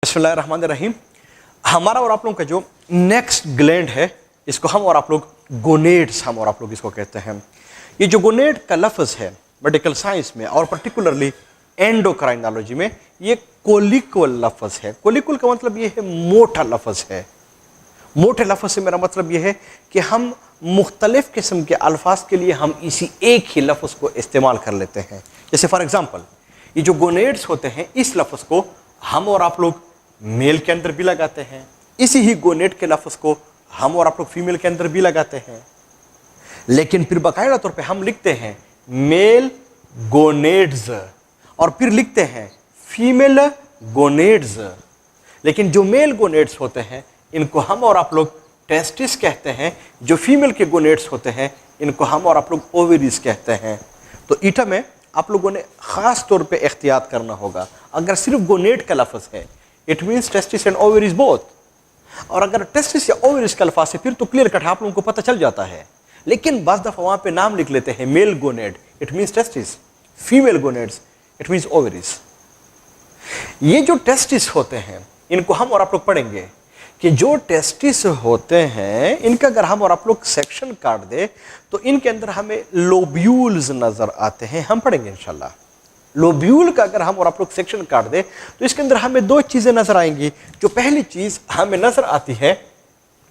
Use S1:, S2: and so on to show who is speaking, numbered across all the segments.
S1: बिस्मिल्लाहिर्रहमानिर्रहीम। हमारा और आप लोगों का जो नेक्स्ट ग्लैंड है इसको हम और आप लोग गोनेड्स हम और आप लोग इसको कहते हैं। ये जो गोनेड का लफ्ज़ है मेडिकल साइंस में और पर्टिकुलरली एंडोक्राइनोलॉजी में ये कोलिक्वल लफ्ज़ है। कोलिक्वल का मतलब ये है मोटा लफ्ज़ है। मोटे लफ्ज़ से मेरा मतलब ये है कि हम मुख्तलिफ़ किस्म के अल्फाज के लिए हम इसी एक ही लफ्ज़ को इस्तेमाल कर लेते हैं। जैसे फॉर एग्ज़ाम्पल ये जो गोनेड्स होते हैं इस लफ्ज़ को हम और आप लोग मेल के अंदर भी लगाते हैं, इसी ही गोनेड के लफ्ज़ को हम और आप लोग फीमेल के अंदर भी लगाते हैं, लेकिन फिर बाकायदा तौर पे हम लिखते हैं मेल गोनेड्स और फिर लिखते हैं फीमेल गोनेड्स। लेकिन जो मेल गोनेड्स होते हैं इनको हम और आप लोग टेस्टिस कहते हैं, जो फीमेल के गोनेड्स होते हैं इनको हम और आप लोग ओवरीज कहते हैं। तो ईटा में आप लोगों ने ख़ास तौर पे एहतियात करना होगा। अगर सिर्फ गोनेड का लफ्ज़ है it means testis and ovaries both, और अगर टेस्टिस या ओवरीज का अल्फाज है फिर तो क्लियर कट आप लोगों को पता चल जाता है। लेकिन बस दफ़ा वहाँ पे नाम लिख लेते हैं male gonad it means testis, female gonads it means ovaries. ये जो टेस्टिस होते हैं इनको हम और आप लोग पढ़ेंगे कि जो टेस्टिस होते हैं इनका अगर हम और आप लोग सेक्शन काट दे तो इनके अंदर हमें लोब्यूल्स नजर आते हैं। हम पढ़ेंगे इंशाल्लाह। लोब्यूल का अगर हम और आप लोग सेक्शन काट दे तो इसके अंदर हमें दो चीजें नजर आएंगी। जो पहली चीज हमें नजर आती है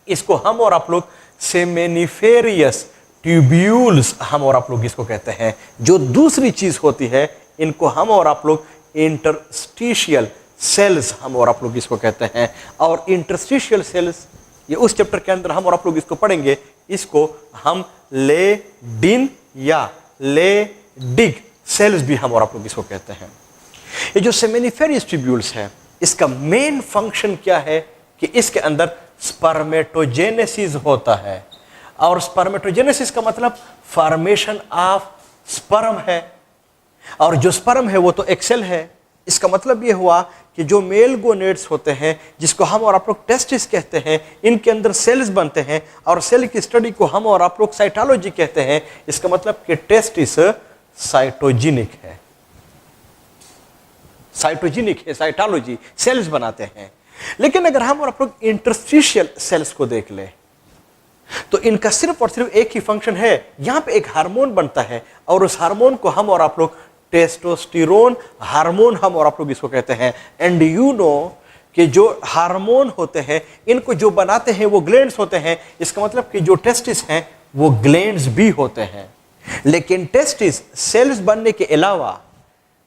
S1: इसको हम और आप लोग सेमेनिफेरियस ट्यूब्यूल्स हम और आप लोग इसको कहते हैं। जो दूसरी चीज होती है इनको हम और आप लोग इंटरस्टिशियल सेल्स हम और आप लोग इसको कहते हैं। और इंटरस्टिशियल सेल्स ये उस चैप्टर के अंदर हम और आप लोग इसको पढ़ेंगे। इसको हम लेडिन या लेडिग सेल्स भी हम और आप लोग इसको कहते हैं। ये जो सेमेनिफेरियस ट्यूब्यूल्स है इसका मेन फंक्शन क्या है कि इसके अंदर स्पर्मेटोजेनेसिस होता है। और स्पर्मेटोजेनेसिस का मतलब फॉर्मेशन ऑफ स्पर्म है, और जो स्पर्म है वो तो एक सेल है। इसका मतलब ये हुआ कि जो मेल गोनेड्स होते हैं जिसको हम और आप लोग टेस्टिस कहते हैं इनके अंदर सेल्स बनते हैं, और सेल की स्टडी को हम और आप लोग साइटोलॉजी कहते हैं। इसका मतलब कि टेस्टिस साइटोजेनिक है, साइटोजेनिक है, साइटोलॉजी सेल्स बनाते हैं। लेकिन अगर हम और आप लोग इंटरस्टिशियल सेल्स को देख ले तो इनका सिर्फ और सिर्फ एक ही फंक्शन है। यहां पे एक हार्मोन बनता है और उस हार्मोन को हम और आप लोग टेस्टोस्टेरोन हार्मोन हम और आप लोग इसको कहते हैं। एंड यू नो कि जो हार्मोन होते हैं इनको जो बनाते हैं वो ग्लैंड्स होते हैं। इसका मतलब कि जो टेस्टिस हैं वो ग्लैंड्स भी होते हैं। लेकिन टेस्टिस सेल्स बनने के अलावा,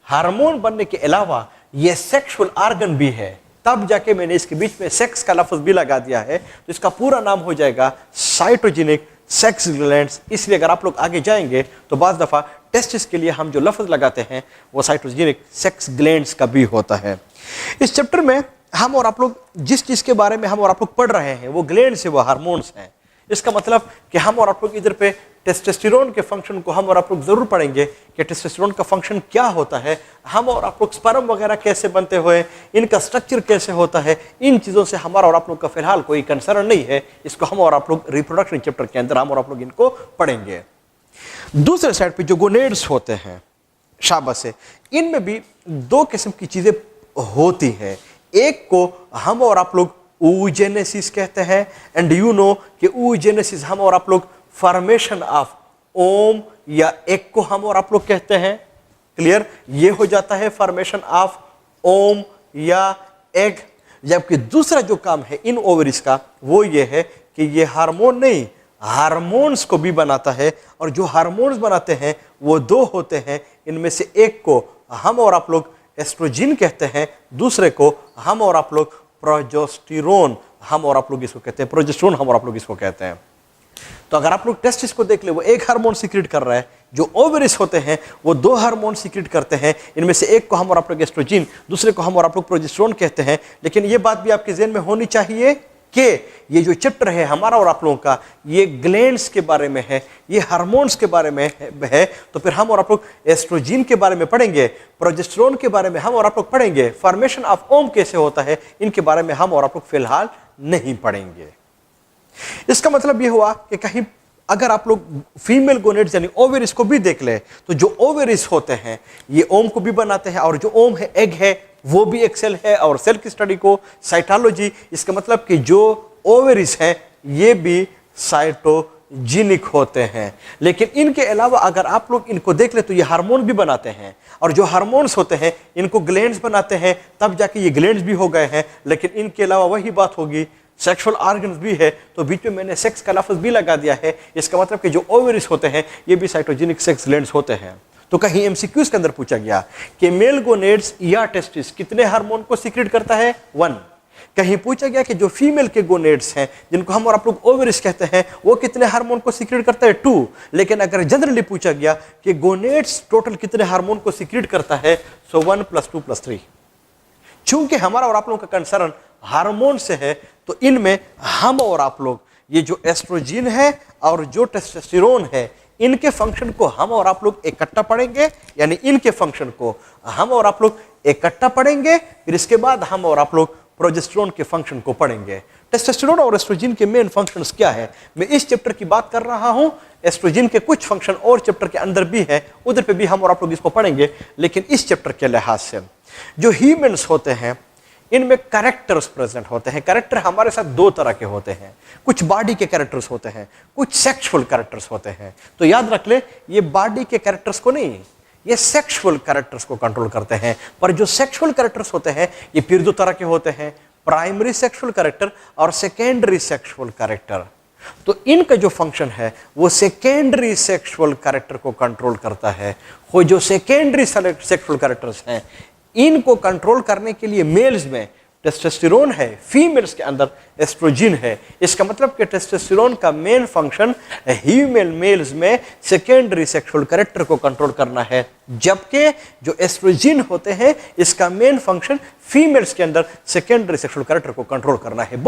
S1: हार्मोन बनने के अलावा ये सेक्सुअल ऑर्गन भी है। तब जाके मैंने इसके बीच में सेक्स का लफ्ज भी लगा दिया है। तो इसका पूरा नाम हो जाएगा साइटोजेनिक सेक्स ग्लैंड्स। इसलिए अगर आप लोग आगे जाएंगे तो बाज़ दफ़ा टेस्टिस के लिए हम जो लफ्ज़ लगाते हैं वो साइटोजेनिक सेक्स ग्लैंड्स का भी होता है। इस चैप्टर में हम और आप लोग जिस चीज़ के बारे में हम और आप लोग पढ़ रहे हैं वो ग्लैंड्स है, वो हार्मोन्स हैं। इसका मतलब कि हम और आप लोग इधर पे टेस्टोस्टेरोन के फंक्शन को हम और आप लोग ज़रूर पढ़ेंगे कि टेस्टोस्टेरोन का फंक्शन क्या होता है। हम और आप लोग स्पर्म वगैरह कैसे बनते हुए, इनका स्ट्रक्चर कैसे होता है, इन चीज़ों से हमारा और आप लोग का फिलहाल कोई कंसर्न नहीं है। इसको हम और आप लोग रिप्रोडक्शन चैप्टर के अंदर हम और आप लोग इनको पढ़ेंगे। दूसरे साइड पे जो गोनेड्स होते हैं शाबाश से, इनमें भी दो किस्म की चीज़ें होती हैं। एक को हम और आप लोग oogenesis कहते हैं। एंड यू नो कि oogenesis हम और आप लोग फॉर्मेशन ऑफ ओम या एग को हम और आप लोग कहते हैं। क्लियर, ये हो जाता है फॉर्मेशन ऑफ ओम या एग। जबकि दूसरा जो काम है इन ओवरीज का वो ये है कि ये हार्मोन नहीं, हार्मोन्स को भी बनाता है। और जो हार्मोन्स बनाते हैं वो दो होते हैं। इनमें से एक को हम और आप लोग एस्ट्रोजन कहते हैं, दूसरे को हम और आप लोग प्रोजेस्टेरोन हम और आप लोग इसको कहते हैं, प्रोजेस्टेरोन हम और आप लोग इसको कहते हैं। तो अगर आप लोग टेस्टिस को देख ले वो एक हार्मोन सीक्रेट कर रहा है, जो ओवरीज होते हैं वो दो हार्मोन सीक्रेट करते हैं। इनमें से एक को हम और आप लोग एस्ट्रोजन, दूसरे को हम और आप लोग प्रोजेस्टेरोन कहते हैं। लेकिन ये बात भी आपके ज़हन में होनी चाहिए कि ये जो चैप्टर है हमारा और आप लोगों का ये ग्लैंड्स के बारे में है, ये हार्मोन्स के बारे में है। तो फिर हम और आप लोग एस्ट्रोजन के बारे में पढ़ेंगे, प्रोजेस्टेरोन के बारे में हम और आप लोग पढ़ेंगे, फॉर्मेशन ऑफ ओम कैसे होता है इनके बारे में हम और आप लोग फिलहाल नहीं पढ़ेंगे। इसका मतलब ये हुआ कि कहीं अगर आप लोग फीमेल गोनेड्स यानी ओवेरिस को भी देख ले तो जो ओवेरिस होते हैं ये ओम को भी बनाते हैं, और जो ओम है एग है वो भी एक सेल है। और सेल की स्टडी को साइटोलॉजी, इसका मतलब कि जो ओवेरिस है ये भी साइटोजेनिक होते हैं। लेकिन इनके अलावा अगर आप लोग इनको देख ले तो ये हार्मोन भी बनाते हैं, और जो हार्मोन्स होते हैं इनको ग्लैंड्स बनाते हैं, तब जाके ये ग्लैंड्स भी हो गए हैं। लेकिन इनके अलावा वही बात होगी, सेक्सुअल ऑर्गन्स भी है, तो बीच में मैंने सेक्स का लफ्ज़ भी लगा दिया है। इसका मतलब कि जो ओवेरिस होते हैं ये भी साइटोजेनिक सेक्स ग्लैंड्स होते हैं। तो कहीं एमसीक्यूज के अंदर पूछा गया कि मेल गोनेड्स या टेस्टिस कितने हार्मोन को सीक्रेट करता है? 1। कहीं पूछा गया कि जो फीमेल के गोनेड्स हैं जिनको हम और आप लोग ओवेरिस कहते हैं वो कितने हार्मोन को सीक्रेट करता है? 2। लेकिन अगर जनरली पूछा गया कि गोनेड्स टोटल कितने हार्मोन को सीक्रेट करता है, सो 1 + 2 + 3। चूंकि हमारा और आप लोगों का कंसर्न हार्मोन से है तो इनमें हम और आप लोग ये जो एस्ट्रोजन है और जो टेस्टोस्टेरोन है इनके फंक्शन को हम और आप लोग इकट्ठा पढ़ेंगे, यानी इनके फंक्शन को हम और आप लोग इकट्ठा पढ़ेंगे। फिर इसके बाद हम और आप लोग प्रोजेस्टेरोन के फंक्शन को पढ़ेंगे। टेस्टोस्टेरोन और एस्ट्रोजन के मेन फंक्शंस क्या है, मैं इस चैप्टर की बात कर रहा हूं। एस्ट्रोजन के कुछ फंक्शन और चैप्टर के अंदर भी है, उधर पे भी हम और आप लोग इसको पढ़ेंगे। लेकिन इस चैप्टर के लिहाज से जो ह्यूमन्स होते हैं इनमें कैरेक्टर्स प्रेजेंट होते हैं। कैरेक्टर हमारे साथ 2 तरह के होते हैं, कुछ बॉडी के कैरेक्टर्स होते हैं, कुछ सेक्सुअल कैरेक्टर्स होते हैं। तो याद रख ले, ये बॉडी के कैरेक्टर्स को नहीं, ये सेक्सुअल कैरेक्टर्स को कंट्रोल करते हैं। पर जो सेक्सुअल कैरेक्टर्स होते हैं ये फिर 2 तरह के होते हैं, प्राइमरी सेक्सुअल कैरेक्टर और सेकेंडरी सेक्सुअल कैरेक्टर। तो इनका जो फंक्शन है वो सेकेंडरी सेक्सुअल कैरेक्टर को कंट्रोल करता है। वो जो सेकेंडरी सेक्सुअल कैरेक्टर्स हैं इनको कंट्रोल करने के लिए मेल्स में टेस्टोस्टेरोन है, फीमेल्स के अंदर एस्ट्रोजन है। इसका मतलब कि टेस्टोस्टेरोन का मेन फंक्शन ह्यूमन मेल्स में सेकेंडरी सेक्सुअल कैरेक्टर को कंट्रोल करना है, जबकि जो एस्ट्रोजन होते हैं इसका मेन फंक्शन फीमेल्स के अंदर सेकेंडरी सेक्सुअल कैरेक्टर को कंट्रोल करना है।